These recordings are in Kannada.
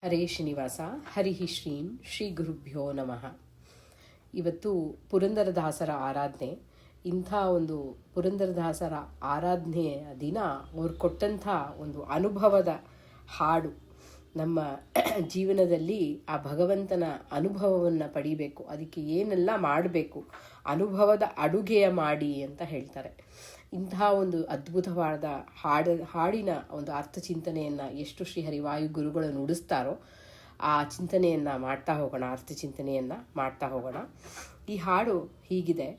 ಹರೇ ಶ್ರೀನಿವಾಸ. ಹರಿ ಶ್ರೀಂ ಶ್ರೀ ಗುರುಭ್ಯೋ ನಮಃ. ಇವತ್ತು ಪುರಂದರದಾಸರ ಆರಾಧನೆ. ಇಂಥ ಒಂದು ಪುರಂದರದಾಸರ ಆರಾಧನೆಯ ದಿನ ಅವ್ರು ಕೊಟ್ಟಂಥ ಒಂದು ಅನುಭವದ ಹಾಡು. ನಮ್ಮ ಜೀವನದಲ್ಲಿ ಆ ಭಗವಂತನ ಅನುಭವವನ್ನು ಪಡಿಬೇಕು, ಅದಕ್ಕೆ ಏನೆಲ್ಲ ಮಾಡಬೇಕು, ಅನುಭವದ ಅಡುಗೆಯ ಮಾಡಿ ಅಂತ ಹೇಳ್ತಾರೆ. ಇಂತಹ ಒಂದು ಅದ್ಭುತವಾದ ಹಾಡಿನ ಒಂದು ಅರ್ಥಚಿಂತನೆಯನ್ನು ಎಷ್ಟು ಶ್ರೀ ಹರಿವಾಯು ಗುರುಗಳು ನುಡಿಸ್ತಾರೋ ಆ ಚಿಂತನೆಯನ್ನು ಮಾಡ್ತಾ ಹೋಗೋಣ, ಅರ್ಥಚಿಂತನೆಯನ್ನು ಮಾಡ್ತಾ ಹೋಗೋಣ. ಈ ಹಾಡು ಹೀಗಿದೆ: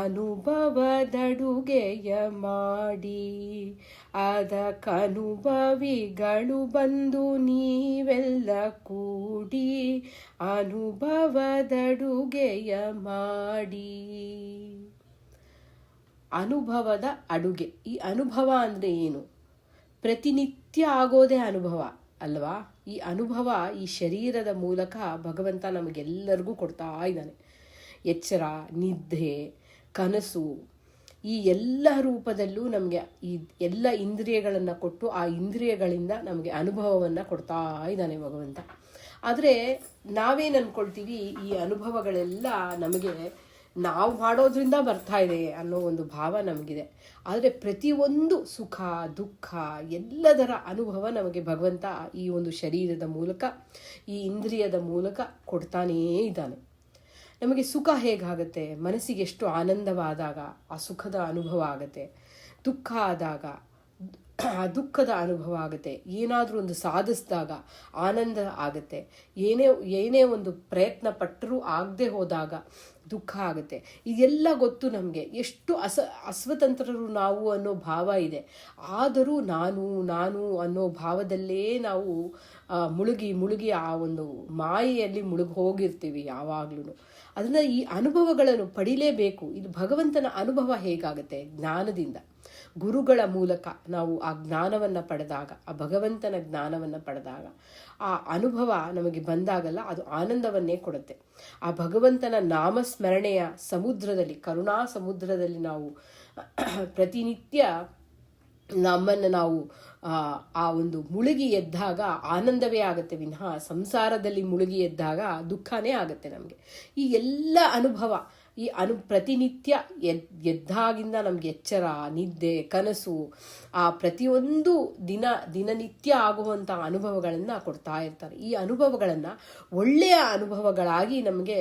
ಅನುಭವದಡುಗೆಯ ಮಾಡಿ ಅದಕ್ಕನುಭವಿಗಳು ಬಂದು ನೀವೆಲ್ಲ ಕೂಡಿ ಅನುಭವದಡುಗೆಯ ಮಾಡಿ. ಅನುಭವದ ಅಡುಗೆ. ಈ ಅನುಭವ ಅಂದರೆ ಏನು? ಪ್ರತಿನಿತ್ಯ ಆಗೋದೇ ಅನುಭವ ಅಲ್ವಾ? ಈ ಅನುಭವ ಈ ಶರೀರದ ಮೂಲಕ ಭಗವಂತ ನಮಗೆಲ್ಲರಿಗೂ ಕೊಡ್ತಾ ಇದ್ದಾನೆ. ಎಚ್ಚರ, ನಿದ್ದೆ, ಕನಸು, ಈ ಎಲ್ಲ ರೂಪದಲ್ಲೂ ನಮಗೆ ಈ ಎಲ್ಲ ಇಂದ್ರಿಯಗಳನ್ನು ಕೊಟ್ಟು ಆ ಇಂದ್ರಿಯಗಳಿಂದ ನಮಗೆ ಅನುಭವವನ್ನು ಕೊಡ್ತಾ ಇದ್ದಾನೆ ಭಗವಂತ. ಆದರೆ ನಾವೇನು ಅಂದ್ಕೊಳ್ತೀವಿ, ಈ ಅನುಭವಗಳೆಲ್ಲ ನಮಗೆ ನಾವು ಮಾಡೋದ್ರಿಂದ ಬರ್ತಾ ಇದೆ ಅನ್ನೋ ಒಂದು ಭಾವ ನಮಗಿದೆ. ಆದರೆ ಪ್ರತಿಯೊಂದು ಸುಖ ದುಃಖ ಎಲ್ಲದರ ಅನುಭವ ನಮಗೆ ಭಗವಂತ ಈ ಒಂದು ಶರೀರದ ಮೂಲಕ, ಈ ಇಂದ್ರಿಯದ ಮೂಲಕ ಕೊಡ್ತಾನೇ ಇದ್ದಾನೆ. ನಮಗೆ ಸುಖ ಹೇಗಾಗುತ್ತೆ? ಮನಸ್ಸಿಗೆ ಎಷ್ಟು ಆನಂದವಾದಾಗ ಆ ಸುಖದ ಅನುಭವ ಆಗುತ್ತೆ. ದುಃಖ ಆದಾಗ ಆ ದುಃಖದ ಅನುಭವ ಆಗುತ್ತೆ. ಏನಾದರೂ ಒಂದು ಸಾಧಿಸಿದಾಗ ಆನಂದ ಆಗುತ್ತೆ. ಏನೇ ಒಂದು ಪ್ರಯತ್ನ ಪಟ್ಟರೂ ಆಗದೆ ಹೋದಾಗ ದುಃಖ ಆಗುತ್ತೆ. ಇದೆಲ್ಲ ಗೊತ್ತು ನಮಗೆ. ಎಷ್ಟು ಅಸ್ವತಂತ್ರರು ನಾವು ಅನ್ನೋ ಭಾವ ಇದೆ. ಆದರೂ ನಾನು ಅನ್ನೋ ಭಾವದಲ್ಲೇ ನಾವು ಮುಳುಗಿ ಆ ಒಂದು ಮಾಯೆಯಲ್ಲಿ ಮುಳುಗಿ ಹೋಗಿರ್ತೀವಿ ಯಾವಾಗ್ಲೂ. ಅದನ್ನ ಈ ಅನುಭವಗಳನ್ನು ಪಡಿಲೇಬೇಕು. ಇದು ಭಗವಂತನ ಅನುಭವ ಹೇಗಾಗುತ್ತೆ? ಜ್ಞಾನದಿಂದ, ಗುರುಗಳ ಮೂಲಕ ನಾವು ಆ ಜ್ಞಾನವನ್ನು ಪಡೆದಾಗ, ಆ ಭಗವಂತನ ಜ್ಞಾನವನ್ನು ಪಡೆದಾಗ ಆ ಅನುಭವ ನಮಗೆ ಬಂದಾಗಲ್ಲ ಅದು ಆನಂದವನ್ನೇ ಕೊಡುತ್ತೆ. ಆ ಭಗವಂತನ ನಾಮಸ್ಮರಣೆಯ ಸಮುದ್ರದಲ್ಲಿ, ಕರುಣಾ ಸಮುದ್ರದಲ್ಲಿ ನಾವು ಪ್ರತಿನಿತ್ಯ ನಮ್ಮನ್ನು ನಾವು ಆ ಒಂದು ಮುಳುಗಿ ಎದ್ದಾಗ ಆನಂದವೇ ಆಗುತ್ತೆ ವಿನಃ ಸಂಸಾರದಲ್ಲಿ ಮುಳುಗಿ ಎದ್ದಾಗ ದುಃಖನೇ ಆಗುತ್ತೆ ನಮಗೆ. ಈ ಎಲ್ಲ ಅನುಭವ ಈ ಪ್ರತಿನಿತ್ಯ ಎದ್ದಾಗಿಂದ ನಮಗೆ ಎಚ್ಚರ, ನಿದ್ದೆ, ಕನಸು, ಆ ಪ್ರತಿಯೊಂದು ದಿನನಿತ್ಯ ಆಗುವಂಥ ಅನುಭವಗಳನ್ನು ಕೊಡ್ತಾ ಇರ್ತಾರೆ. ಈ ಅನುಭವಗಳನ್ನು ಒಳ್ಳೆಯ ಅನುಭವಗಳಾಗಿ ನಮಗೆ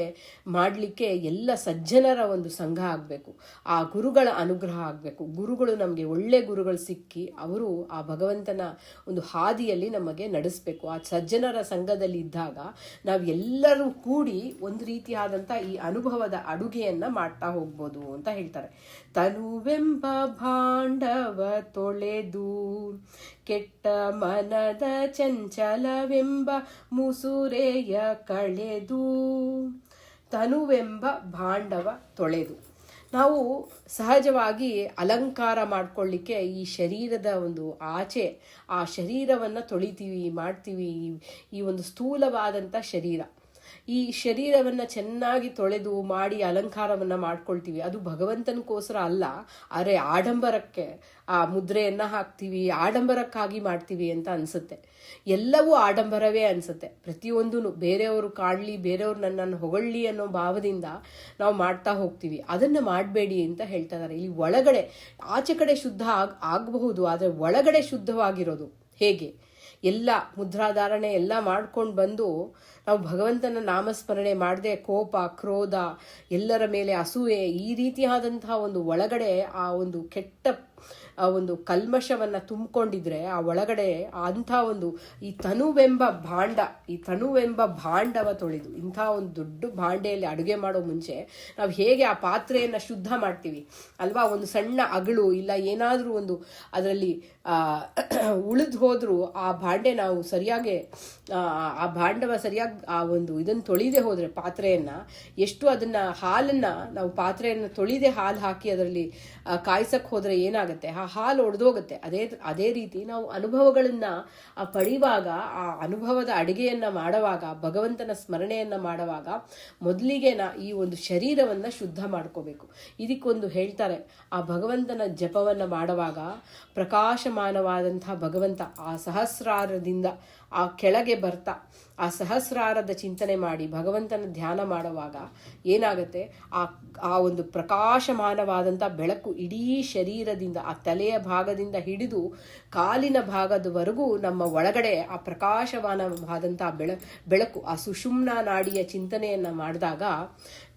ಮಾಡಲಿಕ್ಕೆ ಎಲ್ಲ ಸಜ್ಜನರ ಒಂದು ಸಂಘ ಆಗಬೇಕು. ಆ ಗುರುಗಳ ಅನುಗ್ರಹ ಆಗಬೇಕು. ಗುರುಗಳು ನಮಗೆ ಒಳ್ಳೆ ಗುರುಗಳು ಸಿಕ್ಕಿ ಅವರು ಆ ಭಗವಂತನ ಒಂದು ಹಾದಿಯಲ್ಲಿ ನಮಗೆ ನಡೆಸಬೇಕು. ಆ ಸಜ್ಜನರ ಸಂಘದಲ್ಲಿ ಇದ್ದಾಗ ನಾವು ಎಲ್ಲರೂ ಕೂಡಿ ಒಂದು ರೀತಿಯಾದಂಥ ಈ ಅನುಭವದ ಅಡುಗೆಯನ್ನು ಮಾಡ್ತಾ ಹೋಗ್ಬೋದು ಅಂತ ಹೇಳ್ತಾರೆ. ತನುವೆಂಬ ಭಾಂಡವ ತೊಳೆದು ಕೆಟ್ಟ ಮನದ ಚಂಚಲವೆಂಬ ಮುಸುರೆಯ ಕಳೆದು. ತನುವೆಂಬ ಭಾಂಡವ ತೊಳೆದು. ನಾವು ಸಹಜವಾಗಿ ಅಲಂಕಾರ ಮಾಡ್ಕೊಳ್ಳಿಕ್ಕೆ ಈ ಶರೀರದ ಒಂದು ಆಚೆ ಆ ಶರೀರವನ್ನು ತೊಳಿತೀವಿ, ಮಾಡ್ತೀವಿ. ಈ ಒಂದು ಸ್ಥೂಲವಾದಂಥ ಶರೀರ, ಈ ಶರೀರವನ್ನು ಚೆನ್ನಾಗಿ ತೊಳೆದು ಮಾಡಿ ಅಲಂಕಾರವನ್ನು ಮಾಡ್ಕೊಳ್ತೀವಿ. ಅದು ಭಗವಂತನಕ್ಕೋಸ್ಕರ ಅಲ್ಲ, ಆದರೆ ಆಡಂಬರಕ್ಕೆ ಆ ಮುದ್ರೆಯನ್ನು ಹಾಕ್ತೀವಿ, ಆಡಂಬರಕ್ಕಾಗಿ ಮಾಡ್ತೀವಿ ಅಂತ ಅನಿಸುತ್ತೆ. ಎಲ್ಲವೂ ಆಡಂಬರವೇ ಅನಿಸುತ್ತೆ. ಪ್ರತಿಯೊಂದೂ ಬೇರೆಯವರು ಕಾಣಲಿ, ಬೇರೆಯವರು ನನ್ನನ್ನು ಹೊಗಳ್ಳಿ ಅನ್ನೋ ಭಾವದಿಂದ ನಾವು ಮಾಡ್ತಾ ಹೋಗ್ತೀವಿ. ಅದನ್ನು ಮಾಡಬೇಡಿ ಅಂತ ಹೇಳ್ತಾ ಇದ್ದಾರೆ. ಇಲ್ಲಿ ಒಳಗಡೆ, ಆಚೆ ಕಡೆ ಶುದ್ಧ ಆಗಬಹುದು, ಆದರೆ ಒಳಗಡೆ ಶುದ್ಧವಾಗಿರೋದು ಹೇಗೆ? ಎಲ್ಲ ಮುದ್ರಾಧಾರಣೆ ಎಲ್ಲ ಮಾಡ್ಕೊಂಡು ಬಂದು ನಾವು ಭಗವಂತನ ನಾಮಸ್ಮರಣೆ ಮಾಡದೆ ಕೋಪ, ಕ್ರೋಧ, ಎಲ್ಲರ ಮೇಲೆ ಅಸೂಯೆ, ಈ ರೀತಿಯಾದಂತಹ ಒಂದು ಒಳಗಡೆ ಆ ಒಂದು ಕೆಟ್ಟ ಒಂದು ಕಲ್ಮಶವನ್ನು ತುಂಬಿಕೊಂಡಿದ್ರೆ ಆ ಒಳಗಡೆ ಅಂಥ ಒಂದು ಈ ತನುವೆಂಬ ಭಾಂಡವ ತೊಳೆದು, ಇಂಥ ಒಂದು ದೊಡ್ಡ ಭಾಂಡೆಯಲ್ಲಿ ಅಡುಗೆ ಮಾಡೋ ಮುಂಚೆ ನಾವು ಹೇಗೆ ಆ ಪಾತ್ರೆಯನ್ನು ಶುದ್ಧ ಮಾಡ್ತೀವಿ ಅಲ್ವಾ? ಒಂದು ಸಣ್ಣ ಅಗಳು ಇಲ್ಲ ಏನಾದರೂ ಒಂದು ಅದರಲ್ಲಿ ಉಳಿದು ಹೋದರೂ ಆ ಭಾಂಡೆ ನಾವು ಸರಿಯಾಗಿ ಆ ಭಾಂಡವ ಸರಿಯಾಗಿ ಆ ಒಂದು ಇದನ್ನು ತೊಳಿದೆ ಹೋದರೆ ಪಾತ್ರೆಯನ್ನು, ಎಷ್ಟು ಅದನ್ನು ಹಾಲನ್ನು ನಾವು ಪಾತ್ರೆಯನ್ನು ತೊಳಿದೆ ಹಾಲು ಹಾಕಿ ಅದರಲ್ಲಿ ಕಾಯ್ಸಕ್ಕೆ ಹೋದರೆ ಏನಾಗುತ್ತೆ? ಆ ಹಾಲು ಒಡೆದೋಗುತ್ತೆ. ಅದೇ ರೀತಿ ನಾವು ಅನುಭವಗಳನ್ನು ಪಡೆಯುವಾಗ, ಆ ಅನುಭವದ ಅಡುಗೆಯನ್ನು ಮಾಡುವಾಗ, ಭಗವಂತನ ಸ್ಮರಣೆಯನ್ನು ಮಾಡುವಾಗ ಮೊದಲಿಗೆ ಈ ಒಂದು ಶರೀರವನ್ನು ಶುದ್ಧ ಮಾಡ್ಕೋಬೇಕು. ಇದಕ್ಕೊಂದು ಹೇಳ್ತಾರೆ, ಆ ಭಗವಂತನ ಜಪವನ್ನು ಮಾಡುವಾಗ ಪ್ರಕಾಶಮಾನವಾದಂತಹ ಭಗವಂತ ಆ ಸಹಸ್ರಾರದಿಂದ ಆ ಕೆಳಗೆ ಬರ್ತಾ ಆ ಸಹಸ್ರಾರದ ಚಿಂತನೆ ಮಾಡಿ ಭಗವಂತನ ಧ್ಯಾನ ಮಾಡುವಾಗ ಏನಾಗುತ್ತೆ, ಆ ಒಂದು ಪ್ರಕಾಶಮಾನವಾದಂಥ ಬೆಳಕು ಇಡೀ ಶರೀರದಿಂದ ಆ ತಲೆಯ ಭಾಗದಿಂದ ಹಿಡಿದು ಕಾಲಿನ ಭಾಗದವರೆಗೂ ನಮ್ಮ ಒಳಗಡೆ ಆ ಪ್ರಕಾಶಮಾನವಾದಂಥ ಬೆಳಕು ಆ ಸುಷುಮ್ನ ನಾಡಿಯ ಚಿಂತನೆಯನ್ನು ಮಾಡಿದಾಗ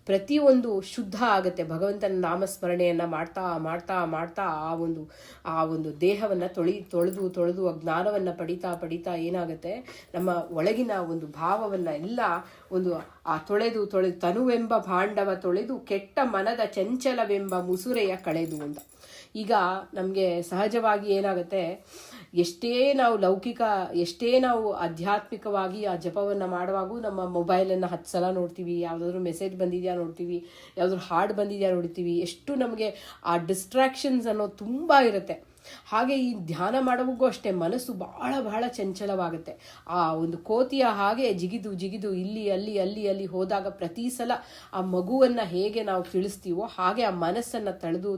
ಪ್ರತಿಯೊಂದು ಶುದ್ಧ ಆಗುತ್ತೆ. ಭಗವಂತನ ನಾಮಸ್ಮರಣೆಯನ್ನು ಮಾಡ್ತಾ ಮಾಡ್ತಾ ಮಾಡ್ತಾ ಆ ಒಂದು ದೇಹವನ್ನು ತೊಳೆದು ಜ್ಞಾನವನ್ನು ಪಡಿತಾ ಏನಾಗುತ್ತೆ, ನಮ್ಮ ಒಳಗಿನ ಒಂದು ಭಾವವನ್ನು ಎಲ್ಲ ಒಂದು ಆ ತೊಳೆದು ತನುವೆಂಬ ಭಾಂಡವ ತೊಳೆದು ಕೆಟ್ಟ ಮನದ ಚಂಚಲವೆಂಬ ಮುಸುರೆಯ ಕಳೆದು ಅಂತ. ಈಗ ನಮಗೆ ಸಹಜವಾಗಿ ಏನಾಗುತ್ತೆ, ಎಷ್ಟೇ ನಾವು ಆಧ್ಯಾತ್ಮಿಕವಾಗಿ ಆ ಜಪವನ್ನು ಮಾಡುವಾಗೂ ನಮ್ಮ ಮೊಬೈಲನ್ನು 10 ಸಲ ನೋಡ್ತೀವಿ, ಯಾವುದಾದ್ರೂ ಮೆಸೇಜ್ ಬಂದಿದೆಯಾ ನೋಡ್ತೀವಿ, ಯಾವುದಾದ್ರೂ ಹಾಡು ಬಂದಿದೆಯಾ ನೋಡ್ತೀವಿ. ಎಷ್ಟು ನಮಗೆ ಆ ಡಿಸ್ಟ್ರಾಕ್ಷನ್ಸ್ ಅನ್ನೋದು ತುಂಬ ಇರುತ್ತೆ. ಹಾಗೆ ಈ ಧ್ಯಾನ ಮಾಡುವಾಗೂ ಅಷ್ಟೇ ಮನಸ್ಸು ಬಹಳ ಚಂಚಲವಾಗುತ್ತೆ. ಆ ಒಂದು ಕೋತಿಯ ಹಾಗೆ ಜಿಗಿದು ಇಲ್ಲಿ ಅಲ್ಲಿ ಹೋದಾಗ ಪ್ರತಿ ಸಲ ಆ ಮಗುವನ್ನು ಹೇಗೆ ನಾವು ತಿಳಿಸ್ತೀವೋ ಹಾಗೆ ಆ ಮನಸ್ಸನ್ನು ತಳೆದು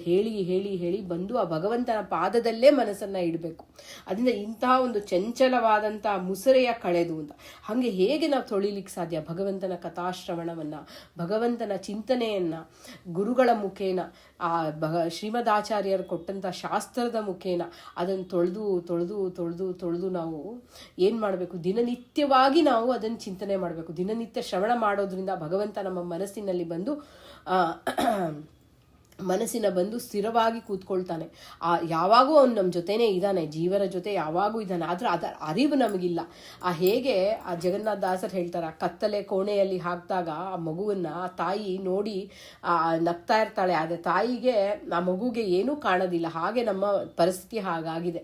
ಹೇಳಿ ಬಂದು ಆ ಭಗವಂತನ ಪಾದದಲ್ಲೇ ಮನಸ್ಸನ್ನು ಇಡಬೇಕು. ಅದರಿಂದ ಇಂತಹ ಒಂದು ಚಂಚಲವಾದಂಥ ಮುಸುರೆಯ ಕಳೆದು ಅಂತ. ಹಾಗೆ ಹೇಗೆ ನಾವು ತೊಳಿಲಿಕ್ಕೆ ಸಾಧ್ಯ? ಭಗವಂತನ ಕಥಾಶ್ರವಣವನ್ನು, ಭಗವಂತನ ಚಿಂತನೆಯನ್ನು ಗುರುಗಳ ಮುಖೇನ, ಆ ಶ್ರೀಮದಾಚಾರ್ಯರು ಕೊಟ್ಟಂಥ ಶಾಸ್ತ್ರದ ಮುಖೇನ ಅದನ್ನು ತೊಳೆದು ನಾವು ಏನು ಮಾಡಬೇಕು, ದಿನನಿತ್ಯವಾಗಿ ನಾವು ಅದನ್ನು ಚಿಂತನೆ ಮಾಡಬೇಕು. ದಿನನಿತ್ಯ ಶ್ರವಣ ಮಾಡೋದ್ರಿಂದ ಭಗವಂತ ನಮ್ಮ ಮನಸ್ಸಿನ ಬಂದು ಸ್ಥಿರವಾಗಿ ಕೂತ್ಕೊಳ್ತಾನೆ. ಯಾವಾಗೂ ಅವನು ನಮ್ಮ ಜೊತೆನೇ ಇದ್ದಾನೆ, ಜೀವರ ಜೊತೆ ಯಾವಾಗೂ ಇದ್ದಾನೆ. ಆದರೆ ಅದರ ಅರಿವು ನಮಗಿಲ್ಲ. ಹೇಗೆ ಆ ಜಗನ್ನಾಥ ದಾಸರು ಹೇಳ್ತಾರೆ, ಕತ್ತಲೆ ಕೋಣೆಯಲ್ಲಿ ಹಾಕಿದಾಗ ಆ ಮಗುವನ್ನು ಆ ತಾಯಿ ನೋಡಿ ನಗ್ತಾ ಇರ್ತಾಳೆ, ಆದರೆ ತಾಯಿಗೆ ಆ ಮಗುಗೆ ಏನೂ ಕಾಣೋದಿಲ್ಲ. ಹಾಗೆ ನಮ್ಮ ಪರಿಸ್ಥಿತಿ ಹಾಗಾಗಿದೆ.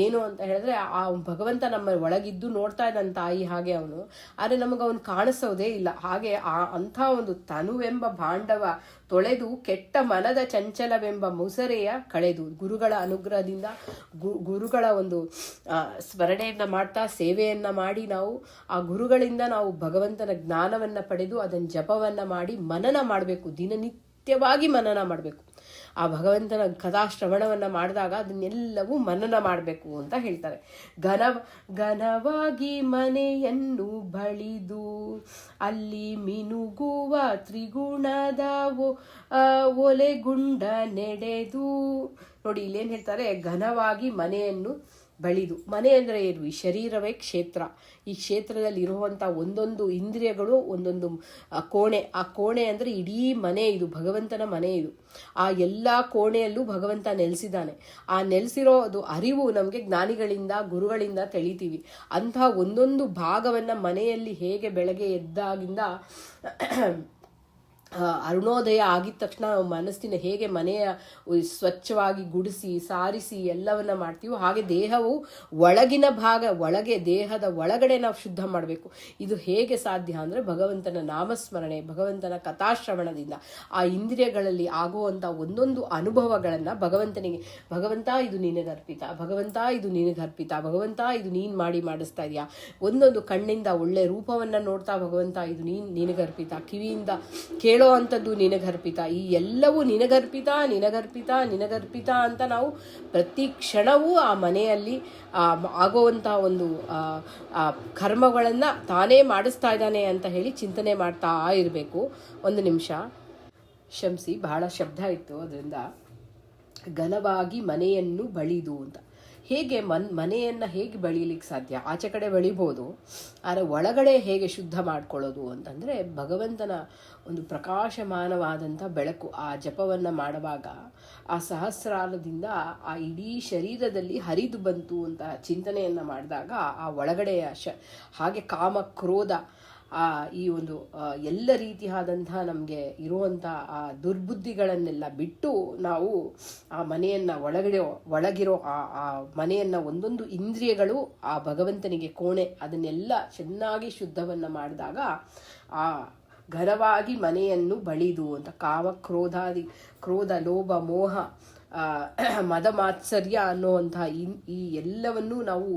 ಏನು ಅಂತ ಹೇಳಿದ್ರೆ, ಆ ಭಗವಂತ ನಮ್ಮ ಒಳಗಿದ್ದು ನೋಡ್ತಾ ಇದ್ದಾನೆ ತಾಯಿ ಹಾಗೆ ಅವನು, ಆದರೆ ನಮಗೆ ಅವನು ಕಾಣಿಸೋದೇ ಇಲ್ಲ. ಹಾಗೆ ಅಂಥ ಒಂದು ತನುವೆಂಬ ಭಾಂಡವ ತೊಳೆದು ಕೆಟ್ಟ ಮನದ ಚಂಚಲವೆಂಬ ಮುಸರೆಯ ಕಳೆದು ಗುರುಗಳ ಅನುಗ್ರಹದಿಂದ ಗುರುಗಳ ಒಂದು ಸ್ಮರಣೆಯನ್ನು ಮಾಡ್ತಾ ಸೇವೆಯನ್ನು ಮಾಡಿ ನಾವು ಆ ಗುರುಗಳಿಂದ ನಾವು ಭಗವಂತನ ಜ್ಞಾನವನ್ನು ಪಡೆದು ಅದನ್ನು ಜಪವನ್ನು ಮಾಡಿ ಮನನ ಮಾಡಬೇಕು. ದಿನನಿತ್ಯವಾಗಿ ಮನನ ಮಾಡಬೇಕು. ಆ ಭಗವಂತನ ಕಥಾಶ್ರವಣವನ್ನು ಮಾಡಿದಾಗ ಅದನ್ನೆಲ್ಲವೂ ಮನನ ಮಾಡಬೇಕು ಅಂತ ಹೇಳ್ತಾರೆ. ಘನವಾಗಿ ಮನೆಯನ್ನು ಬಳಿದು ಅಲ್ಲಿ ಮಿನುಗುವ ತ್ರಿಗುಣದ ಒಲೆಗುಂಡ ನೆಡೆದು. ನೋಡಿ ಇಲ್ಲೇನು ಹೇಳ್ತಾರೆ, ಘನವಾಗಿ ಮನೆಯನ್ನು ಬಳಿದು. ಮನೆ ಅಂದರೆ ಏನು? ಈ ಶರೀರವೇ ಕ್ಷೇತ್ರ. ಈ ಕ್ಷೇತ್ರದಲ್ಲಿ ಇರುವಂಥ ಒಂದೊಂದು ಇಂದ್ರಿಯಗಳು ಒಂದೊಂದು ಕೋಣೆ. ಆ ಕೋಣೆ ಅಂದರೆ ಇಡೀ ಮನೆ, ಇದು ಭಗವಂತನ ಮನೆ. ಇದು ಆ ಎಲ್ಲ ಕೋಣೆಯಲ್ಲೂ ಭಗವಂತ ನೆಲೆಸಿದ್ದಾನೆ. ಆ ನೆಲೆಸಿರೋದು ಅರಿವು ನಮಗೆ ಜ್ಞಾನಿಗಳಿಂದ ಗುರುಗಳಿಂದ ತಿಳಿತೀವಿ. ಅಂತಹ ಒಂದೊಂದು ಭಾಗವನ್ನು ಮನೆಯಲ್ಲಿ ಹೇಗೆ ಬೆಳಗ್ಗೆ ಎದ್ದಾಗಿಂದ ಅರುಣೋದಯ ಆಗಿದ ತಕ್ಷಣ ಮನಸ್ಸಿನ ಹೇಗೆ ಮನೆಯ ಸ್ವಚ್ಛವಾಗಿ ಗುಡಿಸಿ ಸಾರಿಸಿ ಎಲ್ಲವನ್ನ ಮಾಡ್ತೀವೋ ಹಾಗೆ ದೇಹವು ಒಳಗಿನ ಭಾಗ ದೇಹದ ಒಳಗಡೆ ನಾವು ಶುದ್ಧ ಮಾಡಬೇಕು. ಇದು ಹೇಗೆ ಸಾಧ್ಯ ಅಂದರೆ ಭಗವಂತನ ನಾಮಸ್ಮರಣೆ, ಭಗವಂತನ ಕಥಾಶ್ರವಣದಿಂದ ಆ ಇಂದ್ರಿಯಗಳಲ್ಲಿ ಆಗುವಂಥ ಒಂದೊಂದು ಅನುಭವಗಳನ್ನು ಭಗವಂತ ಇದು ನಿನಗರ್ಪಿತ, ಭಗವಂತ ಇದು ನಿನಗರ್ಪಿತ, ಭಗವಂತ ಇದು ನೀನು ಮಾಡಿಸ್ತಾ ಇದೆಯಾ. ಒಂದೊಂದು ಕಣ್ಣಿಂದ ಒಳ್ಳೆ ರೂಪವನ್ನು ನೋಡ್ತಾ ಭಗವಂತ ಇದು ನಿನಗರ್ಪಿತ, ಕಿವಿಯಿಂದ ಕೇಳೋ ಅಂಥದ್ದು ನಿನಗರ್ಪಿತ, ಈ ಎಲ್ಲವೂ ನಿನಗರ್ಪಿತ ಅಂತ ನಾವು ಪ್ರತಿ ಕ್ಷಣವೂ ಆ ಮನೆಯಲ್ಲಿ ಆಗುವಂಥ ಒಂದು ಕರ್ಮಗಳನ್ನು ತಾನೇ ಮಾಡಿಸ್ತಾ ಇದ್ದಾನೆ ಅಂತ ಹೇಳಿ ಚಿಂತನೆ ಮಾಡ್ತಾ ಇರಬೇಕು. ಒಂದು ನಿಮಿಷ ಕ್ಷಮಿಸಿ, ಬಹಳ ಶಬ್ದ ಇತ್ತು, ಅದರಿಂದ. ಘನವಾಗಿ ಮನೆಯನ್ನು ಬಳಿದು ಅಂತ. ಹೇಗೆ ಮನೆಯನ್ನು ಹೇಗೆ ಬಳಿಲಿಕ್ಕೆ ಸಾಧ್ಯ? ಆಚೆ ಕಡೆ ಬಳಿಬೋದು, ಆದರೆ ಒಳಗಡೆ ಹೇಗೆ ಶುದ್ಧ ಮಾಡ್ಕೊಳ್ಳೋದು ಅಂತಂದರೆ ಭಗವಂತನ ಒಂದು ಪ್ರಕಾಶಮಾನವಾದಂಥ ಬೆಳಕು ಆ ಜಪವನ್ನು ಮಾಡುವಾಗ ಆ ಸಹಸ್ರಾರದಿಂದ ಆ ಇಡೀ ಶರೀರದಲ್ಲಿ ಹರಿದು ಬಂತು ಅಂತ ಚಿಂತನೆಯನ್ನು ಮಾಡಿದಾಗ ಆ ಒಳಗಡೆಯ ಹಾಗೆ ಕಾಮ ಕ್ರೋಧ ಈ ಒಂದು ಎಲ್ಲ ರೀತಿಯಾದಂತಹ ನಮಗೆ ಇರುವಂಥ ಆ ದುರ್ಬುದ್ಧಿಗಳನ್ನೆಲ್ಲ ಬಿಟ್ಟು ನಾವು ಆ ಮನೆಯನ್ನು ಒಳಗಿರೋ ಆ ಮನೆಯನ್ನು ಒಂದೊಂದು ಇಂದ್ರಿಯಗಳು ಆ ಭಗವಂತನಿಗೆ ಕೋಣೆ ಅದನ್ನೆಲ್ಲ ಚೆನ್ನಾಗಿ ಶುದ್ಧವನ್ನು ಮಾಡಿದಾಗ ಆ ಘನವಾಗಿ ಮನೆಯನ್ನು ಬಳಿದು ಅಂತ. ಕಾಮ ಕ್ರೋಧ ಲೋಭ ಮೋಹ ಮದ ಮಾತ್ಸರ್ಯ ಅನ್ನುವಂಥ ಈ ಎಲ್ಲವನ್ನೂ ನಾವು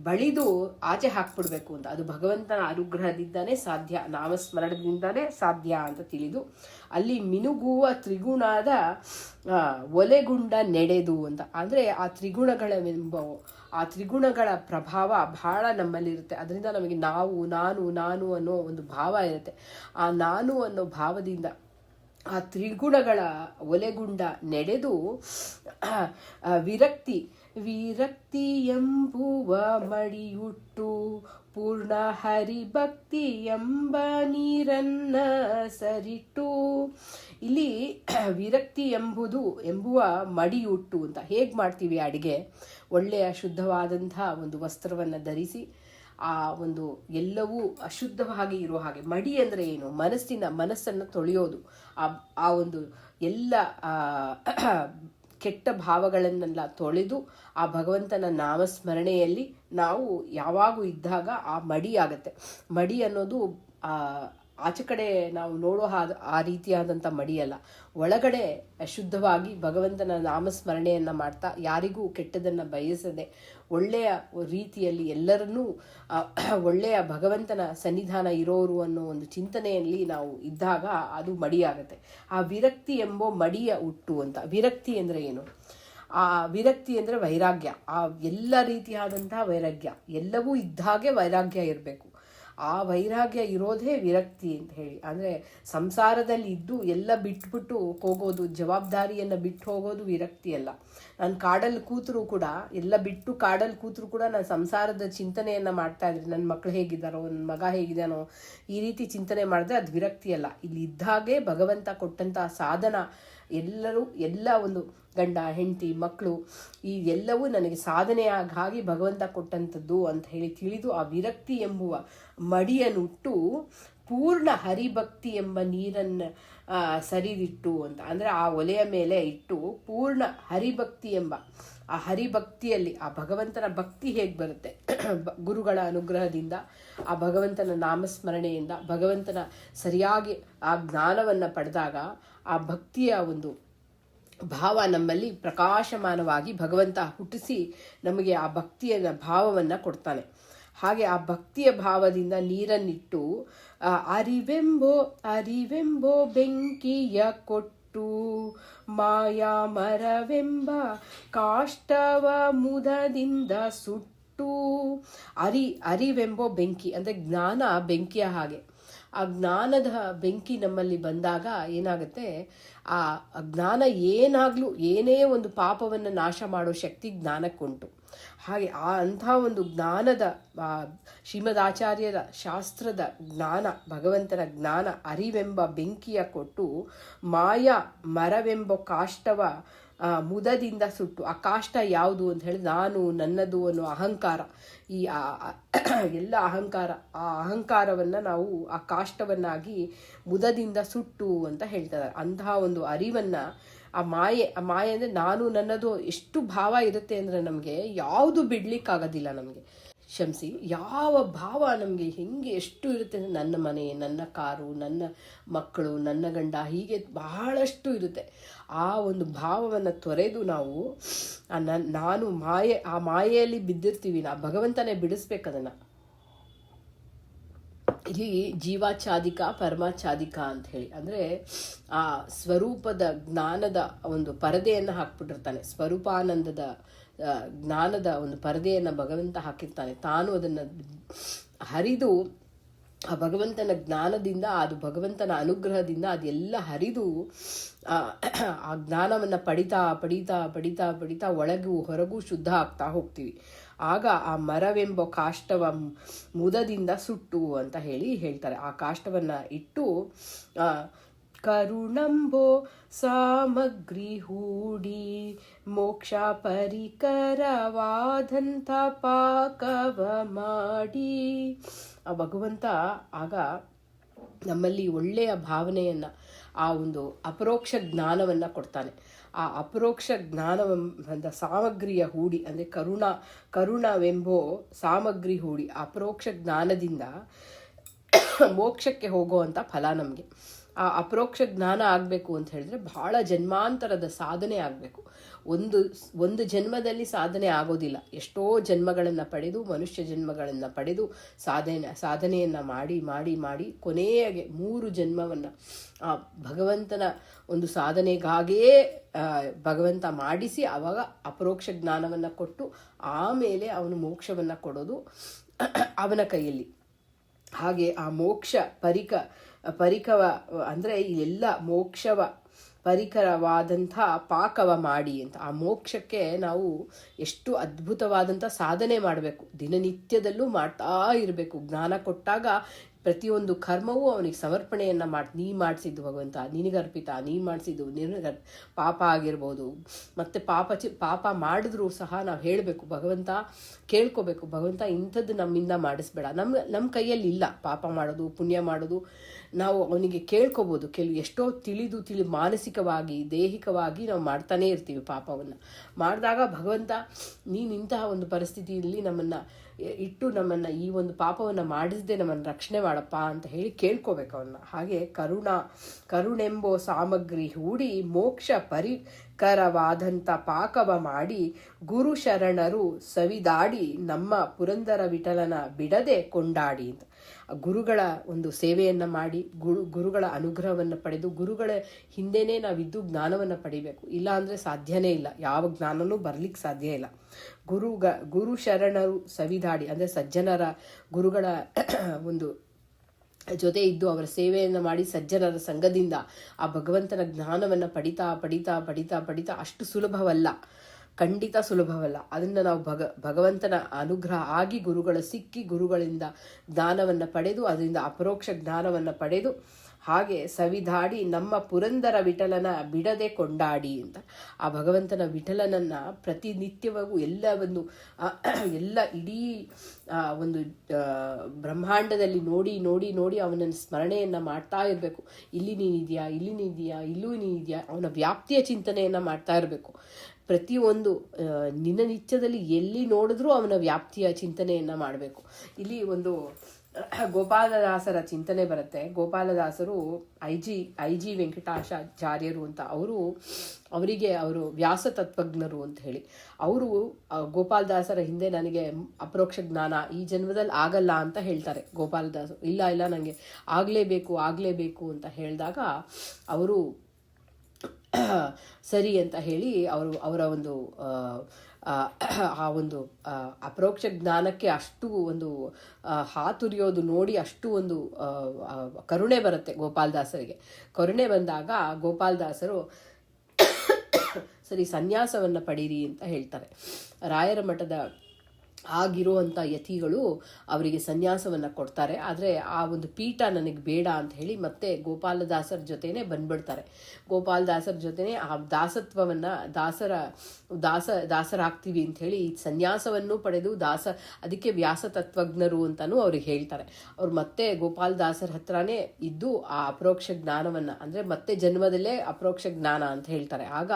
ಬಳಿದು ಆಚೆ ಹಾಕ್ಬಿಡ್ಬೇಕು ಅಂತ. ಅದು ಭಗವಂತನ ಅನುಗ್ರಹದಿಂದಾನೇ ಸಾಧ್ಯ, ನಾಮಸ್ಮರಣದಿಂದಾನೇ ಸಾಧ್ಯ ಅಂತ ತಿಳಿದು ಅಲ್ಲಿ ಮಿನುಗುವ ತ್ರಿಗುಣದ ಒಲೆಗುಂಡ ನೆಡೆದು ಅಂತ. ಅಂದರೆ ಆ ತ್ರಿಗುಣಗಳೆಂಬ ಆ ತ್ರಿಗುಣಗಳ ಪ್ರಭಾವ ಬಹಳ ನಮ್ಮಲ್ಲಿರುತ್ತೆ. ಅದರಿಂದ ನಮಗೆ ನಾವು ನಾನು ನಾನು ಅನ್ನೋ ಒಂದು ಭಾವ ಇರುತ್ತೆ. ಆ ನಾನು ಅನ್ನೋ ಭಾವದಿಂದ ಆ ತ್ರಿಗುಣಗಳ ಒಲೆಗುಂಡ ನಡೆದು ವಿರಕ್ತಿ ಎಂಬುವ ಮಡಿಯುಟ್ಟು ಪೂರ್ಣ ಹರಿಭಕ್ತಿ ಎಂಬ ನೀರನ್ನ ಸರಿಟ್ಟು. ಇಲ್ಲಿ ವಿರಕ್ತಿ ಎಂಬುವ ಮಡಿಯುಟ್ಟು ಅಂತ ಹೇಗೆ ಮಾಡ್ತೀವಿ ಅಡಿಗೆ? ಒಳ್ಳೆಯ ಶುದ್ಧವಾದಂಥ ಒಂದು ವಸ್ತ್ರವನ್ನು ಧರಿಸಿ ಆ ಒಂದು ಎಲ್ಲವೂ ಅಶುದ್ಧವಾಗಿ ಇರೋ ಹಾಗೆ. ಮಡಿ ಅಂದರೆ ಏನು? ಮನಸ್ಸನ್ನು ತೊಳೆಯೋದು. ಆ ಒಂದು ಎಲ್ಲ ಕೆಟ್ಟ ಭಾವಗಳನ್ನೆಲ್ಲ ತೊಳೆದು ಆ ಭಗವಂತನ ನಾಮಸ್ಮರಣೆಯಲ್ಲಿ ನಾವು ಯಾವಾಗೂ ಇದ್ದಾಗ ಆ ಮಡಿ ಆಗತ್ತೆ. ಮಡಿ ಅನ್ನೋದು ಆಚೆ ಕಡೆ ನಾವು ನೋಡೋ ಆ ರೀತಿಯಾದಂಥ ಮಡಿಯಲ್ಲ. ಒಳಗಡೆ ಶುದ್ಧವಾಗಿ ಭಗವಂತನ ನಾಮಸ್ಮರಣೆಯನ್ನು ಮಾಡ್ತಾ ಯಾರಿಗೂ ಕೆಟ್ಟದನ್ನು ಬಯಸದೆ ಒಳ್ಳೆಯ ರೀತಿಯಲ್ಲಿ ಎಲ್ಲರನ್ನೂ ಒಳ್ಳೆಯ ಭಗವಂತನ ಸನ್ನಿಧಾನ ಇರೋರು ಅನ್ನೋ ಒಂದು ಚಿಂತನೆಯಲ್ಲಿ ನಾವು ಇದ್ದಾಗ ಅದು ಮಡಿಯಾಗತ್ತೆ. ಆ ವಿರಕ್ತಿ ಎಂಬೋ ಮಡಿಯ ಹುಟ್ಟು ಅಂತ. ವಿರಕ್ತಿ ಅಂದರೆ ಏನು? ಆ ವಿರಕ್ತಿ ಅಂದರೆ ವೈರಾಗ್ಯ. ಆ ಎಲ್ಲ ರೀತಿಯಾದಂತಹ ವೈರಾಗ್ಯ, ಎಲ್ಲವೂ ಇದ್ದಾಗೆ ವೈರಾಗ್ಯ ಇರಬೇಕು. ಆ ವೈರಾಗ್ಯ ಇರೋದೇ ವಿರಕ್ತಿ ಅಂತ ಹೇಳಿ. ಅಂದರೆ ಸಂಸಾರದಲ್ಲಿ ಇದ್ದು ಎಲ್ಲ ಬಿಟ್ಬಿಟ್ಟು ಹೋಗೋದು, ಜವಾಬ್ದಾರಿಯನ್ನು ಬಿಟ್ಟು ಹೋಗೋದು ವಿರಕ್ತಿ ಅಲ್ಲ. ನಾನು ಕಾಡಲ್ಲಿ ಕೂತರೂ ಕೂಡ, ಎಲ್ಲ ಬಿಟ್ಟು ಕಾಡಲ್ಲಿ ಕೂತರೂ ಕೂಡ ನಾನು ಸಂಸಾರದ ಚಿಂತನೆಯನ್ನು ಮಾಡ್ತಾ ಇದ್ರಿ. ನನ್ನ ಮಕ್ಕಳು ಹೇಗಿದ್ದಾರೋ, ನನ್ನ ಮಗ ಹೇಗಿದ್ದಾನೋ, ಈ ರೀತಿ ಚಿಂತನೆ ಮಾಡಿದ್ರೆ ಅದು ವಿರಕ್ತಿ ಅಲ್ಲ. ಇಲ್ಲಿ ಇದ್ದಾಗೆ ಭಗವಂತ ಕೊಟ್ಟಂಥ ಸಾಧನ ಎಲ್ಲ ಒಂದು ಗಂಡ ಹೆಂಡತಿ ಮಕ್ಕಳು ಈ ಎಲ್ಲವೂ ನನಗೆ ಸಾಧನೆಯಾಗಿ ಭಗವಂತ ಕೊಟ್ಟಂಥದ್ದು ಅಂತ ಹೇಳಿ ತಿಳಿದು ಆ ವಿರಕ್ತಿ ಎಂಬುವ ಮಡಿಯನ್ನುಟ್ಟು ಪೂರ್ಣ ಹರಿಭಕ್ತಿ ಎಂಬ ನೀರನ್ನು ಸರಿದಿಟ್ಟು ಅಂತ. ಅಂದರೆ ಆ ಒಲೆಯ ಮೇಲೆ ಇಟ್ಟು ಪೂರ್ಣ ಹರಿಭಕ್ತಿ ಎಂಬ ಆ ಹರಿಭಕ್ತಿಯಲ್ಲಿ ಆ ಭಗವಂತನ ಭಕ್ತಿ ಹೇಗೆ ಬರುತ್ತೆ? ಗುರುಗಳ ಅನುಗ್ರಹದಿಂದ, ಆ ಭಗವಂತನ ನಾಮಸ್ಮರಣೆಯಿಂದ, ಭಗವಂತನ ಸರಿಯಾಗಿ ಆ ಜ್ಞಾನವನ್ನು ಪಡೆದಾಗ ಆ ಭಕ್ತಿಯ ಒಂದು ಭಾವ ನಮ್ಮಲ್ಲಿ ಪ್ರಕಾಶಮಾನವಾಗಿ ಭಗವಂತ ಹುಟ್ಟಿಸಿ ನಮಗೆ ಆ ಭಕ್ತಿಯ ಭಾವವನ್ನು ಕೊಡ್ತಾನೆ. ಹಾಗೆ ಆ ಭಕ್ತಿಯ ಭಾವದಿಂದ ನೀರನ್ನಿಟ್ಟು ಅರಿವೆಂಬೋ ಬೆಂಕಿಯ ಕೊಟ್ಟು ಮಾಯಾ ಮರವೆಂಬ ಕಾಷ್ಟವ ಮುದದಿಂದ ಸುಟ್ಟು. ಅರಿವೆಂಬೋ ಬೆಂಕಿ ಅಂದರೆ ಜ್ಞಾನ ಬೆಂಕಿಯ ಹಾಗೆ. ಆ ಜ್ಞಾನದ ಬೆಂಕಿ ನಮ್ಮಲ್ಲಿ ಬಂದಾಗ ಏನಾಗುತ್ತೆ? ಆ ಜ್ಞಾನ ಏನಾಗಲೂ ಏನೇ ಒಂದು ಪಾಪವನ್ನು ನಾಶ ಮಾಡೋ ಶಕ್ತಿ ಜ್ಞಾನಕ್ಕುಂಟು. ಹಾಗೆ ಅಂಥ ಒಂದು ಜ್ಞಾನದ ಶ್ರೀಮದ್ ಆಚಾರ್ಯರ ಶಾಸ್ತ್ರದ ಜ್ಞಾನ, ಭಗವಂತನ ಜ್ಞಾನ ಅರಿವೆಂಬ ಬೆಂಕಿಯ ಕೊಟ್ಟು ಮಾಯಾ ಮರವೆಂಬ ಕಾಷ್ಟವ ಮುದದಿಂದ ಸುಟ್ಟು. ಆ ಕಾಷ್ಟ ಯಾವುದು ಅಂತ ಹೇಳಿ ನಾನು ನನ್ನದು ಅನ್ನೋ ಅಹಂಕಾರ, ಈ ಎಲ್ಲ ಅಹಂಕಾರ, ಆ ಅಹಂಕಾರವನ್ನು ನಾವು ಆ ಕಾಷ್ಟವನ್ನಾಗಿ ಮುದದಿಂದ ಸುಟ್ಟು ಅಂತ ಹೇಳ್ತಾರೆ. ಅಂತಹ ಒಂದು ಅರಿವನ್ನು ಆ ಮಾಯೆ ಅಂದರೆ ನಾನು ನನ್ನದು ಎಷ್ಟು ಭಾವ ಇರುತ್ತೆ ಅಂದರೆ ನಮಗೆ ಯಾವುದು ಬಿಡ್ಲಿಕ್ಕಾಗೋದಿಲ್ಲ. ನಮಗೆ ಕ್ಷಮಿಸಿ, ಯಾವ ಭಾವ ನಮಗೆ ಹೆಂಗೆ ಎಷ್ಟು ಇರುತ್ತೆ ಅಂದರೆ ನನ್ನ ಮನೆ, ನನ್ನ ಕಾರು, ನನ್ನ ಮಕ್ಕಳು, ನನ್ನ ಗಂಡ, ಹೀಗೆ ಬಹಳಷ್ಟು ಇರುತ್ತೆ. ಆ ಒಂದು ಭಾವವನ್ನು ತೊರೆದು ನಾವು ನಾನು ಆ ಮಾಯೆಯಲ್ಲಿ ಬಿದ್ದಿರ್ತೀವಿ. ಭಗವಂತನೇ ಬಿಡಿಸ್ಬೇಕದನ್ನು. ಇಲ್ಲಿ ಜೀವಾಚ್ಛಾದಿಕ ಪರಮಾಚ್ಛಾದಿಕ ಅಂತ ಹೇಳಿ, ಅಂದರೆ ಆ ಸ್ವರೂಪದ ಜ್ಞಾನದ ಒಂದು ಪರದೆಯನ್ನು ಹಾಕ್ಬಿಟ್ಟಿರ್ತಾನೆ. ಸ್ವರೂಪಾನಂದದ ಜ್ಞಾನದ ಒಂದು ಪರದೆಯನ್ನು ಭಗವಂತ ಹಾಕಿರ್ತಾನೆ. ತಾನು ಅದನ್ನು ಹರಿದು ಆ ಭಗವಂತನ ಜ್ಞಾನದಿಂದ, ಅದು ಭಗವಂತನ ಅನುಗ್ರಹದಿಂದ ಅದೆಲ್ಲ ಹರಿದು ಆ ಜ್ಞಾನವನ್ನು ಪಡಿತಾ ಪಡಿತಾ ಪಡಿತಾ ಪಡಿತಾ ಒಳಗೂ ಹೊರಗೂ ಶುದ್ಧ ಆಗ್ತಾ ಹೋಗ್ತೀವಿ. ಆಗ ಆ ಮರವೆಂಬ ಕಾಷ್ಟವ ಮುದದಿಂದ ಸುಟ್ಟು ಅಂತ ಹೇಳ್ತಾರೆ. ಆ ಕಾಷ್ಟವನ್ನು ಇಟ್ಟು ಕರುಣಂಬೋ ಸಾಮಗ್ರಿ ಹೂಡಿ ಮೋಕ್ಷ ಪರಿಕರವಾದಂಥ ಪಾಕವ ಮಾಡಿ. ಆ ಭಗವಂತ ಆಗ ನಮ್ಮಲ್ಲಿ ಒಳ್ಳೆಯ ಭಾವನೆಯನ್ನು, ಆ ಒಂದು ಅಪರೋಕ್ಷ ಜ್ಞಾನವನ್ನು ಕೊಡ್ತಾನೆ. ಆ ಅಪರೋಕ್ಷ ಜ್ಞಾನವೆಂಬ ಸಾಮಗ್ರಿಯ ಹೂಡಿ, ಅಂದರೆ ಕರುಣವೆಂಬೋ ಸಾಮಗ್ರಿ ಹೂಡಿ, ಅಪರೋಕ್ಷ ಜ್ಞಾನದಿಂದ ಮೋಕ್ಷಕ್ಕೆ ಹೋಗುವಂಥ ಫಲ ನಮಗೆ. ಆ ಅಪರೋಕ್ಷ ಜ್ಞಾನ ಆಗಬೇಕು ಅಂತ ಹೇಳಿದ್ರೆ ಬಹಳ ಜನ್ಮಾಂತರದ ಸಾಧನೆ ಆಗಬೇಕು. ಒಂದು ಜನ್ಮದಲ್ಲಿ ಸಾಧನೆ ಆಗೋದಿಲ್ಲ. ಎಷ್ಟೋ ಜನ್ಮಗಳನ್ನು ಪಡೆದು, ಮನುಷ್ಯ ಜನ್ಮಗಳನ್ನು ಪಡೆದು ಸಾಧನೆಯನ್ನು ಮಾಡಿ ಮಾಡಿ ಮಾಡಿ ಕೊನೆಗೆ 3 ಜನ್ಮವನ್ನು ಆ ಭಗವಂತನ ಒಂದು ಸಾಧನೆಗಾಗಿಯೇ ಭಗವಂತ ಮಾಡಿಸಿ ಆವಾಗ ಅಪರೋಕ್ಷ ಜ್ಞಾನವನ್ನು ಕೊಟ್ಟು ಆಮೇಲೆ ಅವನು ಮೋಕ್ಷವನ್ನು ಕೊಡೋದು ಅವನ ಕೈಯಲ್ಲಿ. ಹಾಗೆ ಆ ಮೋಕ್ಷ ಪರಿಕವ ಅಂದರೆ ಎಲ್ಲ ಮೋಕ್ಷವ ಪರಿಕರವಾದಂಥ ಪಾಕವ ಮಾಡಿ ಅಂತ. ಆ ಮೋಕ್ಷಕ್ಕೆ ನಾವು ಎಷ್ಟು ಅದ್ಭುತವಾದಂಥ ಸಾಧನೆ ಮಾಡಬೇಕು, ದಿನನಿತ್ಯದಲ್ಲೂ ಮಾಡ್ತಾ ಇರಬೇಕು. ಜ್ಞಾನ ಕೊಟ್ಟಾಗ ಪ್ರತಿಯೊಂದು ಕರ್ಮವೂ ಅವನಿಗೆ ಸಮರ್ಪಣೆಯನ್ನು ನೀ ಮಾಡಿಸಿದ್ದು ಭಗವಂತ, ನಿನಗರ್ಪಿತ, ನೀ ಮಾಡಿಸಿದ್ದು ಪಾಪ ಆಗಿರ್ಬೋದು. ಮತ್ತು ಪಾಪ ಮಾಡಿದ್ರೂ ಸಹ ನಾವು ಹೇಳಬೇಕು, ಭಗವಂತ ಕೇಳ್ಕೋಬೇಕು, ಭಗವಂತ ಇಂಥದ್ದು ನಮ್ಮಿಂದ ಮಾಡಿಸ್ಬೇಡ. ನಮ್ಮ ಕೈಯಲ್ಲಿ ಇಲ್ಲ ಪಾಪ ಮಾಡೋದು ಪುಣ್ಯ ಮಾಡೋದು. ನಾವು ಅವನಿಗೆ ಕೇಳ್ಕೋಬೋದು. ಎಷ್ಟೋ ತಿಳಿದು ಮಾನಸಿಕವಾಗಿ ದೈಹಿಕವಾಗಿ ನಾವು ಮಾಡ್ತಾನೇ ಇರ್ತೀವಿ ಪಾಪವನ್ನು. ಮಾಡಿದಾಗ ಭಗವಂತ ನೀನು ಇಂತಹ ಒಂದು ಪರಿಸ್ಥಿತಿಯಲ್ಲಿ ನಮ್ಮನ್ನು ಇಟ್ಟು ನಮ್ಮನ್ನು ಈ ಒಂದು ಪಾಪವನ್ನು ಮಾಡಿಸದೆ ನಮ್ಮನ್ನು ರಕ್ಷಣೆ ಮಾಡಪ್ಪ ಅಂತ ಹೇಳಿ ಕೇಳ್ಕೋಬೇಕು ಅವನ್ನ. ಹಾಗೆ ಕರುಣೆಂಬೋ ಸಾಮಗ್ರಿ ಹೂಡಿ ಮೋಕ್ಷ ಪರಿಕರವಾದಂಥ ಪಾಕವ ಮಾಡಿ ಗುರು ಶರಣರು ಸವಿದಾಡಿ ನಮ್ಮ ಪುರಂದರ ವಿಠಲನ ಬಿಡದೆ ಕೊಂಡಾಡಿ ಅಂತ. ಗುರುಗಳ ಒಂದು ಸೇವೆಯನ್ನು ಮಾಡಿ ಗುರುಗಳ ಅನುಗ್ರಹವನ್ನು ಪಡೆದು ಗುರುಗಳ ಹಿಂದೆನೇ ನಾವಿದ್ದು ಜ್ಞಾನವನ್ನು ಪಡಿಬೇಕು. ಇಲ್ಲ ಅಂದರೆ ಸಾಧ್ಯನೇ ಇಲ್ಲ, ಯಾವ ಜ್ಞಾನನೂ ಬರಲಿಕ್ಕೆ ಸಾಧ್ಯ ಇಲ್ಲ. ಗುರು ಶರಣರು ಸವಿದಾಡಿ ಅಂದರೆ ಸಜ್ಜನರ ಗುರುಗಳ ಒಂದು ಜೊತೆ ಇದ್ದು ಅವರ ಸೇವೆಯನ್ನು ಮಾಡಿ ಸಜ್ಜನರ ಸಂಘದಿಂದ ಆ ಭಗವಂತನ ಜ್ಞಾನವನ್ನು ಪಡಿತಾ ಪಡಿತಾ ಪಡಿತಾ ಪಡಿತಾ ಅಷ್ಟು ಸುಲಭವಲ್ಲ, ಖಂಡಿತ ಸುಲಭವಲ್ಲ. ಅದನ್ನು ನಾವು ಭಗವಂತನ ಅನುಗ್ರಹ ಆಗಿ ಗುರುಗಳ ಸಿಕ್ಕಿ ಗುರುಗಳಿಂದ ಜ್ಞಾನವನ್ನು ಪಡೆದು ಅದರಿಂದ ಅಪರೋಕ್ಷ ಜ್ಞಾನವನ್ನು ಪಡೆದು ಹಾಗೆ ಸವಿದಾಡಿ ನಮ್ಮ ಪುರಂದರ ವಿಠಲನ ಬಿಡದೆ ಕೊಂಡಾಡಿ ಅಂತ. ಆ ಭಗವಂತನ ವಿಠಲನನ್ನು ಪ್ರತಿನಿತ್ಯವಾಗೂ ಎಲ್ಲ ಇಡೀ ಒಂದು ಬ್ರಹ್ಮಾಂಡದಲ್ಲಿ ನೋಡಿ ನೋಡಿ ನೋಡಿ ಅವನನ್ನು ಸ್ಮರಣೆಯನ್ನು ಮಾಡ್ತಾ ಇರಬೇಕು. ಇಲ್ಲಿ ನೀನಿದೆಯಾ, ಇಲ್ಲಿ ನೀನಿದೆಯಾ, ಇಲ್ಲೂ ನೀನಿದೆಯಾ, ಅವನ ವ್ಯಾಪ್ತಿಯ ಚಿಂತನೆಯನ್ನು ಮಾಡ್ತಾ ಇರಬೇಕು. ಪ್ರತಿಯೊಂದು ನಿತ್ಯದಲ್ಲಿ ಎಲ್ಲಿ ನೋಡಿದ್ರೂ ಅವನ ವ್ಯಾಪ್ತಿಯ ಚಿಂತನೆಯನ್ನು ಮಾಡಬೇಕು. ಇಲ್ಲಿ ಒಂದು ಗೋಪಾಲದಾಸರ ಚಿಂತನೆ ಬರುತ್ತೆ. ಗೋಪಾಲದಾಸರು ಐ ಜಿ ವೆಂಕಟಾಚಾರ್ಯರು ಅಂತ ಅವರು ವ್ಯಾಸ ತತ್ವಜ್ಞರು ಅಂತ ಹೇಳಿ ಅವರು ಗೋಪಾಲದಾಸರ ಹಿಂದೆ ನನಗೆ ಅಪರೋಕ್ಷ ಜ್ಞಾನ ಈ ಜನ್ಮದಲ್ಲಿ ಆಗಲ್ಲ ಅಂತ ಹೇಳ್ತಾರೆ. ಗೋಪಾಲದಾಸರು ಇಲ್ಲ ನನಗೆ ಆಗಲೇಬೇಕು ಅಂತ ಹೇಳಿದಾಗ ಅವರು ಸರಿ ಅಂತ ಹೇಳಿ ಅವರ ಒಂದು ಆ ಒಂದು ಅಪರೋಕ್ಷ ಜ್ಞಾನಕ್ಕೆ ಅಷ್ಟು ಒಂದು ಹಾತುರಿಯೋದು ನೋಡಿ ಅಷ್ಟು ಒಂದು ಕರುಣೆ ಬರುತ್ತೆ ಗೋಪಾಲದಾಸರಿಗೆ. ಕರುಣೆ ಬಂದಾಗ ಗೋಪಾಲದಾಸರು ಸರಿ ಸನ್ಯಾಸವನ್ನು ಪಡೀರಿ ಅಂತ ಹೇಳ್ತಾರೆ. ರಾಯರ ಮಠದ ಆಗಿರುವಂಥ ಯತಿಗಳು ಅವರಿಗೆ ಸನ್ಯಾಸವನ್ನು ಕೊಡ್ತಾರೆ. ಆದರೆ ಆ ಒಂದು ಪೀಠ ನನಗೆ ಬೇಡ ಅಂತ ಹೇಳಿ ಮತ್ತೆ ಗೋಪಾಲದಾಸರ ಜೊತೆನೇ ಬಂದ್ಬಿಡ್ತಾರೆ. ಗೋಪಾಲದಾಸರ ಜೊತೆನೇ ಆ ದಾಸತ್ವವನ್ನು ದಾಸರಾಗ್ತೀವಿ ಅಂತ ಹೇಳಿ ಸನ್ಯಾಸವನ್ನು ಪಡೆದು ಅದಕ್ಕೆ ವ್ಯಾಸ ತತ್ವಜ್ಞರು ಅಂತಲೂ ಅವ್ರಿಗೆ ಹೇಳ್ತಾರೆ. ಅವ್ರು ಮತ್ತೆ ಗೋಪಾಲದಾಸರ ಹತ್ರನೇ ಇದ್ದು ಆ ಅಪರೋಕ್ಷ ಜ್ಞಾನವನ್ನು ಅಂದರೆ ಮತ್ತೆ ಜನ್ಮದಲ್ಲೇ ಅಪರೋಕ್ಷ ಜ್ಞಾನ ಅಂತ ಹೇಳ್ತಾರೆ. ಆಗ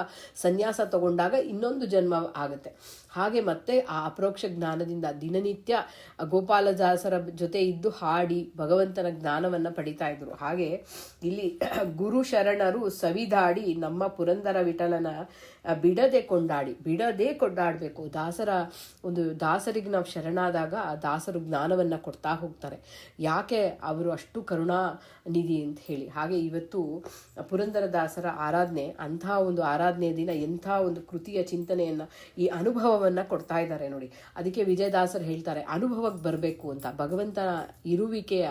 ಸನ್ಯಾಸ ತಗೊಂಡಾಗ ಇನ್ನೊಂದು ಜನ್ಮ ಆಗುತ್ತೆ. ಹಾಗೆ ಮತ್ತೆ ಆ ಅಪರೋಕ್ಷ ಜ್ಞಾನದಿಂದ ದಿನನಿತ್ಯ ಗೋಪಾಲದಾಸರ ಜೊತೆ ಇದ್ದು ಹಾಡಿ ಭಗವಂತನ ಜ್ಞಾನವನ್ನು ಪಡಿತಾ ಇದ್ರು. ಹಾಗೆ ಇಲ್ಲಿ ಗುರು ಶರಣರು ಸವಿದಾಡಿ ನಮ್ಮ ಪುರಂದರ ವಿಠಲನ ಬಿಡದೆ ಕೊಂಡಾಡಬೇಕು. ದಾಸರಿಗೆ ನಾವು ಶರಣಾದಾಗ ದಾಸರು ಜ್ಞಾನವನ್ನು ಕೊಡ್ತಾ ಹೋಗ್ತಾರೆ. ಯಾಕೆ ಅವರು ಅಷ್ಟು ಕರುಣಾನಿಧಿ ಅಂತ ಹೇಳಿ. ಹಾಗೆ ಇವತ್ತು ಪುರಂದರದಾಸರ ಆರಾಧನೆ ಅಂಥ ಒಂದು ಆರಾಧನೆಯ ದಿನ ಎಂಥ ಒಂದು ಕೃತಿಯ ಚಿಂತನೆಯನ್ನು ಈ ಅನುಭವವನ್ನು ಕೊಡ್ತಾ ಇದ್ದಾರೆ ನೋಡಿ. ಅದಕ್ಕೆ ವಿಜಯದಾಸರು ಹೇಳ್ತಾರೆ ಅನುಭವಕ್ಕೆ ಬರಬೇಕು ಅಂತ, ಭಗವಂತನ ಇರುವಿಕೆಯ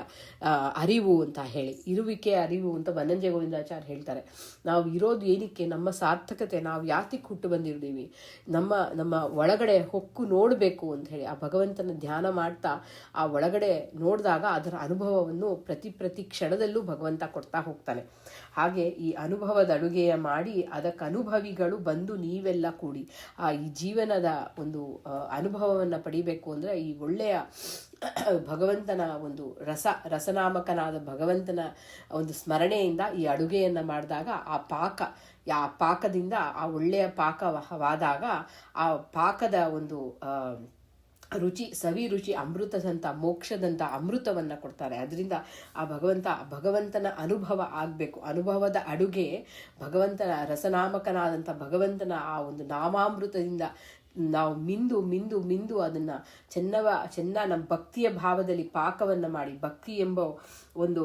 ಅರಿವು ಅಂತ ಹೇಳಿ. ಇರುವಿಕೆಯ ಅರಿವು ಅಂತ ಬನ್ನಂಜೆ ಗೋವಿಂದಾಚಾರ್ಯ ಹೇಳ್ತಾರೆ. ನಾವು ಇರೋದು ಏನಕ್ಕೆ, ನಮ್ಮ ಸಾರ್ಥಕತೆ, ನಾವು ಯಾತಕ್ಕೆ ಹುಟ್ಟು ಬಂದಿರ್ತೀವಿ, ನಮ್ಮ ಒಳಗಡೆ ಹೊಕ್ಕು ನೋಡಬೇಕು ಅಂತ ಹೇಳಿ ಆ ಭಗವಂತನ ಧ್ಯಾನ ಮಾಡ್ತಾ ಆ ಒಳಗಡೆ ನೋಡಿದಾಗ ಅದರ ಅನುಭವವನ್ನು ಪ್ರತಿ ಕ್ಷಣದಲ್ಲೂ ಭಗವಂತ ಕೊಡ್ತಾ ಹೋಗ್ತಾನೆ. ಹಾಗೆ ಈ ಅನುಭವದ ಅಡುಗೆಯ ಮಾಡಿ ಅದಕ್ಕೆ ಅನುಭವಿಗಳು ಬಂದು ನೀವೆಲ್ಲ ಕೂಡಿ ಈ ಜೀವನದ ಒಂದು ಅನುಭವವನ್ನು ಪಡಿಬೇಕು ಅಂದರೆ ಈ ಒಳ್ಳೆಯ ಭಗವಂತನ ಒಂದು ರಸನಾಮಕನಾದ ಭಗವಂತನ ಒಂದು ಸ್ಮರಣೆಯಿಂದ ಈ ಅಡುಗೆಯನ್ನು ಮಾಡಿದಾಗ ಆ ಪಾಕದಿಂದ ಆ ಒಳ್ಳೆಯ ಪಾಕವಾದಾಗ ಆ ಪಾಕದ ಒಂದು ರುಚಿ, ಸವಿ ರುಚಿ, ಅಮೃತದಂಥ, ಮೋಕ್ಷದಂಥ ಅಮೃತವನ್ನು ಕೊಡ್ತಾರೆ. ಅದರಿಂದ ಆ ಭಗವಂತನ ಅನುಭವ ಆಗಬೇಕು. ಅನುಭವದ ಅಡುಗೆ ಭಗವಂತನ ರಸನಾಮಕನಾದಂಥ ಭಗವಂತನ ಆ ಒಂದು ನಾಮಾಮೃತದಿಂದ ನಾವು ಮಿಂದು ಅದನ್ನು ಚೆನ್ನ ನಮ್ಮ ಭಕ್ತಿಯ ಭಾವದಲ್ಲಿ ಪಾಕವನ್ನು ಮಾಡಿ, ಭಕ್ತಿ ಎಂಬ ಒಂದು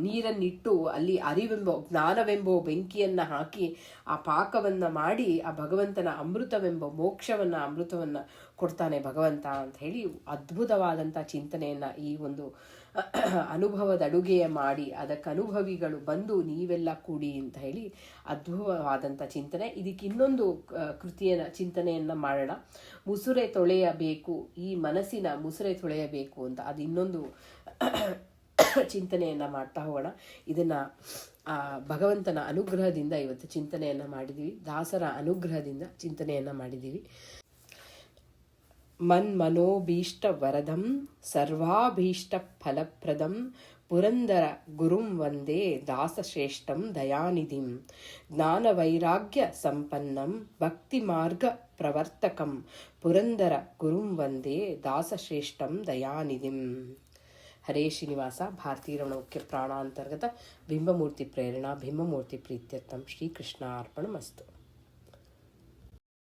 ನೀರನ್ನಿಟ್ಟು ಅಲ್ಲಿ ಅರಿವೆಂಬ ಜ್ಞಾನವೆಂಬ ಬೆಂಕಿಯನ್ನು ಹಾಕಿ ಆ ಪಾಕವನ್ನು ಮಾಡಿ ಆ ಭಗವಂತನ ಅಮೃತವನ್ನು ಕೊಡ್ತಾನೆ ಭಗವಂತ ಅಂತ ಹೇಳಿ ಅದ್ಭುತವಾದಂಥ ಚಿಂತನೆಯನ್ನು ಈ ಒಂದು ಅನುಭವದ ಅಡುಗೆಯ ಮಾಡಿ ಅದಕ್ಕೆ ಅನುಭವಿಗಳು ಬಂದು ನೀವೆಲ್ಲ ಕೂಡಿ ಅಂತ ಹೇಳಿ ಅದ್ಭುತವಾದಂಥ ಚಿಂತನೆ. ಇದಕ್ಕೆ ಇನ್ನೊಂದು ಚಿಂತನೆಯನ್ನು ಮಾಡೋಣ. ಮುಸುರೆ ತೊಳೆಯಬೇಕು, ಈ ಮನಸ್ಸಿನ ಮುಸುರೆ ತೊಳೆಯಬೇಕು ಅಂತ, ಅದು ಇನ್ನೊಂದು ಚಿಂತನೆಯನ್ನು ಮಾಡ್ತಾ ಹೋಗೋಣ. ಇದನ್ನು ಭಗವಂತನ ಅನುಗ್ರಹದಿಂದ ಇವತ್ತು ಚಿಂತನೆಯನ್ನು ಮಾಡಿದ್ದೀವಿ, ದಾಸರ ಅನುಗ್ರಹದಿಂದ ಚಿಂತನೆಯನ್ನು ಮಾಡಿದ್ದೀವಿ. ಮನ್ಮನೋಭೀಷ್ಟ ವರದಂ ಸರ್ವಾಭೀಷ್ಟ ಫಲಪ್ರದಂ ಪುರಂದರ ಗುರುಂ ವಂದೇ ದಾಸಶ್ರೇಷ್ಠಂ ದಯಾನಿಧಿಂ ಜ್ಞಾನವೈರಾಗ್ಯ ಸಂಪನ್ನಂ ಭಕ್ತಿ ಮಾರ್ಗ ಪ್ರವರ್ತಕಂ ಪುರಂದರ ಗುರುಂ ವಂದೇ ದಾಸಶ್ರೇಷ್ಠಂ ದಯಾನಿಧಿಂ. ಹರೇ ಶ್ರೀನಿವಾಸ. ಭಾರತೀರಮಣಮುಖ್ಯ ಪ್ರಾಣಾಂತರ್ಗತ ಬಿಂಬಮೂರ್ತಿ ಪ್ರೇರಣಾ ಬಿಂಬಮೂರ್ತಿ ಪ್ರೀತ್ಯರ್ಥಂ ಶ್ರೀಕೃಷ್ಣ ಅರ್ಪಣಮಸ್ತು.